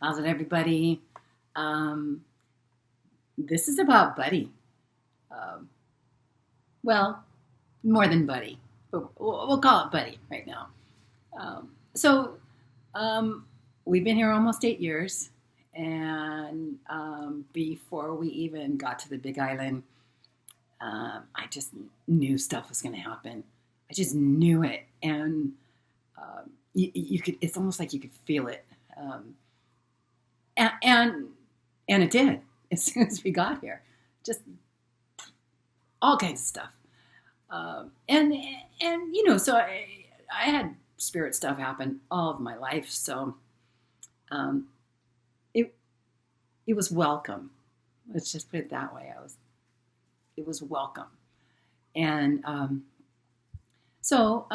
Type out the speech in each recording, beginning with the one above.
How's it, everybody? Um, this is about Buddy. Um, well, more than Buddy, but we'll call it Buddy right now. So we've been here almost 8 years, and before we even got to the Big Island, I just knew stuff was going to happen. I just knew it, and you could. It's almost like you could feel it. Um, and and and it did as soon as we got here. Just all kinds of stuff. And so I had spirit stuff happen all of my life. So um, it it was welcome. Let's just put it that way. It was welcome. And so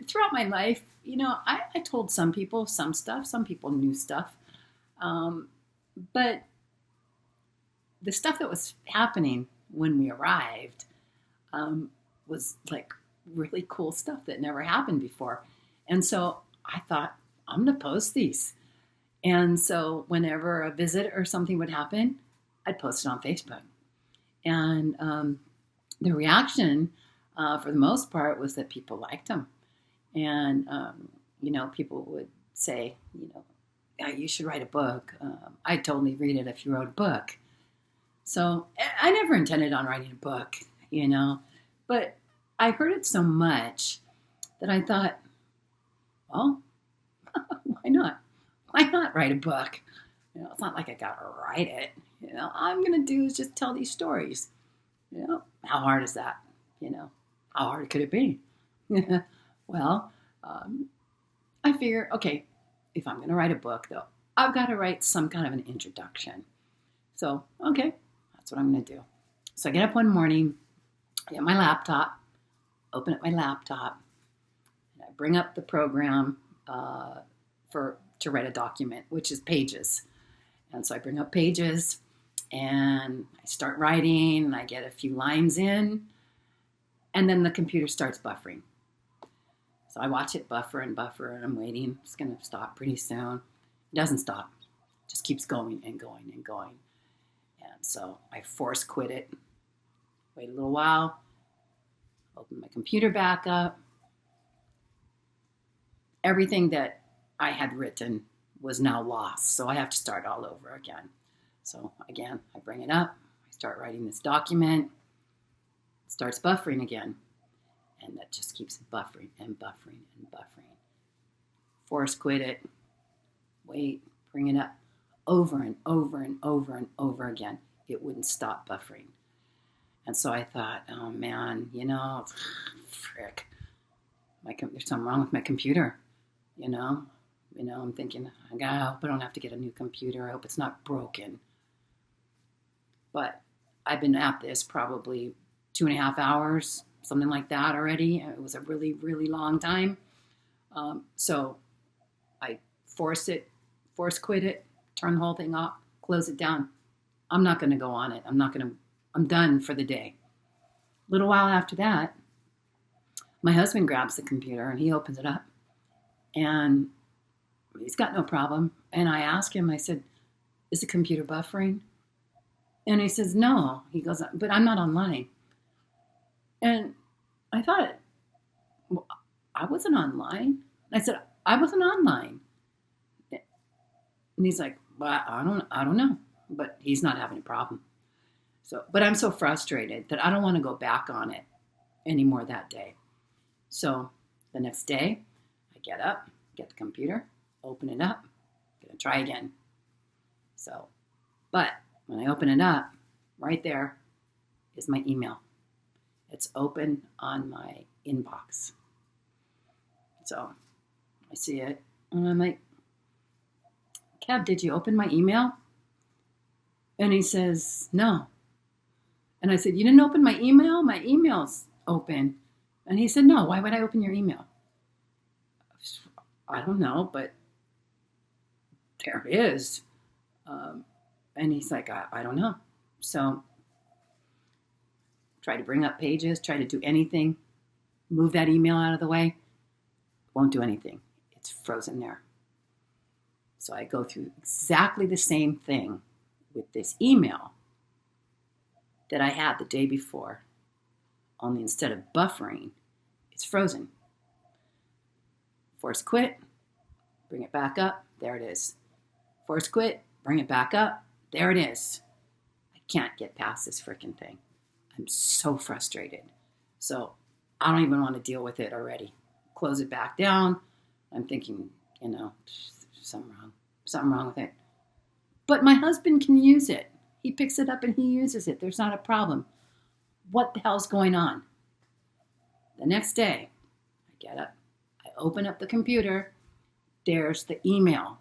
throughout my life, I told some people some stuff. Some people knew stuff. Um, but the stuff that was happening when we arrived was like really cool stuff that never happened before. And so I thought, I'm going to post these. And so whenever a visit or something would happen, I'd post it on Facebook. And the reaction, for the most part, was that people liked them. And, people would say, "Yeah, you should write a book. I'd totally read it if you wrote a book." So I never intended on writing a book, but I heard it so much that I thought, well, why not? Why not write a book? It's not like I got to write it. All I'm going to do is just tell these stories. How hard is that? How hard could it be? Well, I figure, okay, if I'm going to write a book, though, I've got to write some kind of an introduction. So, okay, that's what I'm going to do. So I get up one morning, I get my laptop, open up my laptop, and I bring up the program to write a document, which is Pages. And so I bring up Pages, and I start writing, and I get a few lines in, and then the computer starts buffering. So I watch it buffer, and I'm waiting. It's going to stop pretty soon. It doesn't stop. It just keeps going and going and going. And so I force quit it. Wait a little while. Open my computer back up. Everything that I had written was now lost. So I have to start all over again. So again, I bring it up. I start writing this document. It starts buffering again. And that just keeps buffering and buffering and buffering. Force quit it. Wait, bring it up. Over and over and over and over again. It wouldn't stop buffering. And so I thought, oh man, frick. There's something wrong with my computer. I'm thinking, I hope I don't have to get a new computer. I hope it's not broken. But I've been at this probably 2.5 hours, something like that already. It was a really, really long time. So I force quit it, turn the whole thing off, close it down. I'm not going to go on it. I'm done for the day. A little while after that, my husband grabs the computer and he opens it up. And he's got no problem. And I ask him, I said, is the computer buffering? And he says, no. He goes, but I'm not online. And I thought, well, I wasn't online. I said, I wasn't online. And he's like, well, I don't know. But he's not having a problem. But I'm so frustrated that I don't want to go back on it anymore that day. So the next day, I get up, get the computer, open it up, gonna try again. But when I open it up, right there is my email. It's open on my inbox. So I see it, and I'm like, Kev, did you open my email? And he says, no. And I said, you didn't open my email? My email's open. And he said, no, why would I open your email? I don't know, but there it is. And he's like, I don't know. So try to bring up Pages, try to do anything, move that email out of the way. Won't do anything. It's frozen there. So I go through exactly the same thing with this email that I had the day before, only instead of buffering, it's frozen. Force quit, bring it back up, there it is. Force quit, bring it back up, there it is. I can't get past this freaking thing. I'm so frustrated. So I don't even want to deal with it already. Close it back down. I'm thinking, something wrong with it. But my husband can use it. He picks it up and he uses it. There's not a problem. What the hell's going on? The next day, I get up, I open up the computer. There's the email.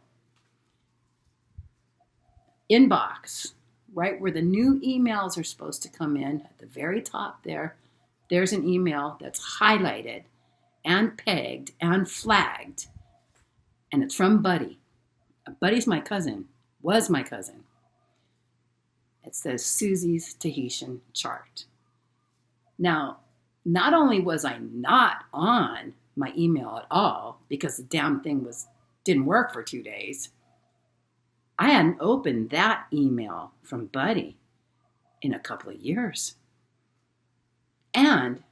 Inbox, right where the new emails are supposed to come in, at the very top there's an email that's highlighted and pegged and flagged. And it's from Buddy. Buddy's my cousin, was my cousin. It says Susie's Tahitian chart. Now, not only was I not on my email at all because the damn thing didn't work for 2 days, I hadn't opened that email from Buddy in a couple of years. And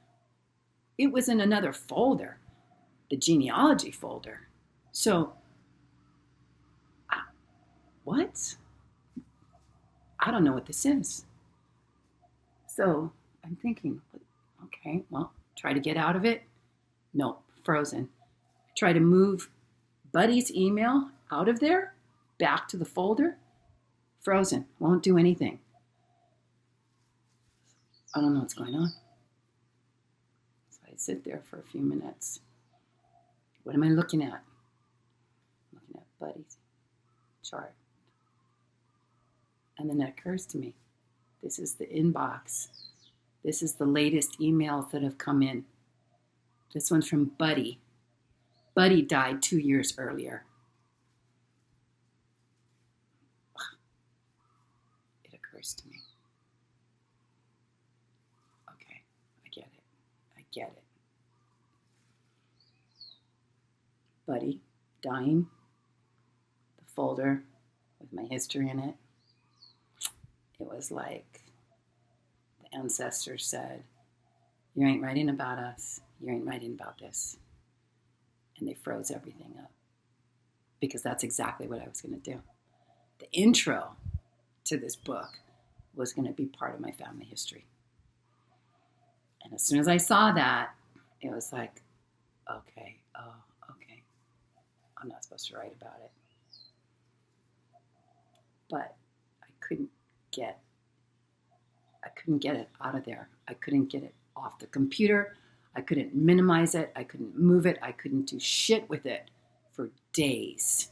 it was in another folder, the genealogy folder. So, what? I don't know what this is. So I'm thinking, okay, well, try to get out of it. Nope, frozen. Try to move Buddy's email out of there, back to the folder. Frozen, won't do anything. I don't know what's going on. So I sit there for a few minutes. What am I looking at? I'm looking at Buddy's chart. And then it occurs to me, this is the inbox. This is the latest emails that have come in. This one's from Buddy. Buddy died 2 years earlier. It occurs to me. Okay, I get it. Buddy dying. The folder with my history in it. It was like the ancestors said, you ain't writing about us. You ain't writing about this. And they froze everything up because that's exactly what I was going to do. The intro to this book was going to be part of my family history. And as soon as I saw that, it was like, okay, I'm not supposed to write about it. But I couldn't get it out of there. I couldn't get it off the computer. I couldn't minimize it. I couldn't move it. I couldn't do shit with it for days.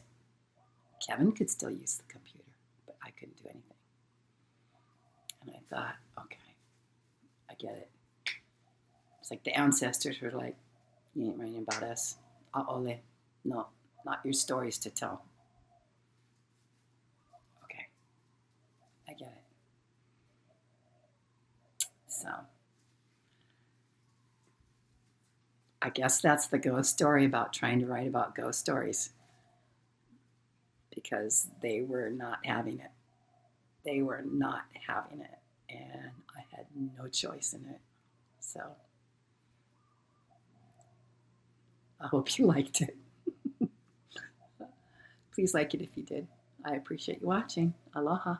Kevin could still use the computer, but I couldn't do anything. And I thought, okay, I get it. It's like the ancestors were like, you ain't writing about us. OLE. No, not your stories to tell. Okay, I get it. So, I guess that's the ghost story about trying to write about ghost stories. Because they were not having it. They were not having it. And I had no choice in it. So, I hope you liked it. Please like it if you did. I appreciate you watching. Aloha.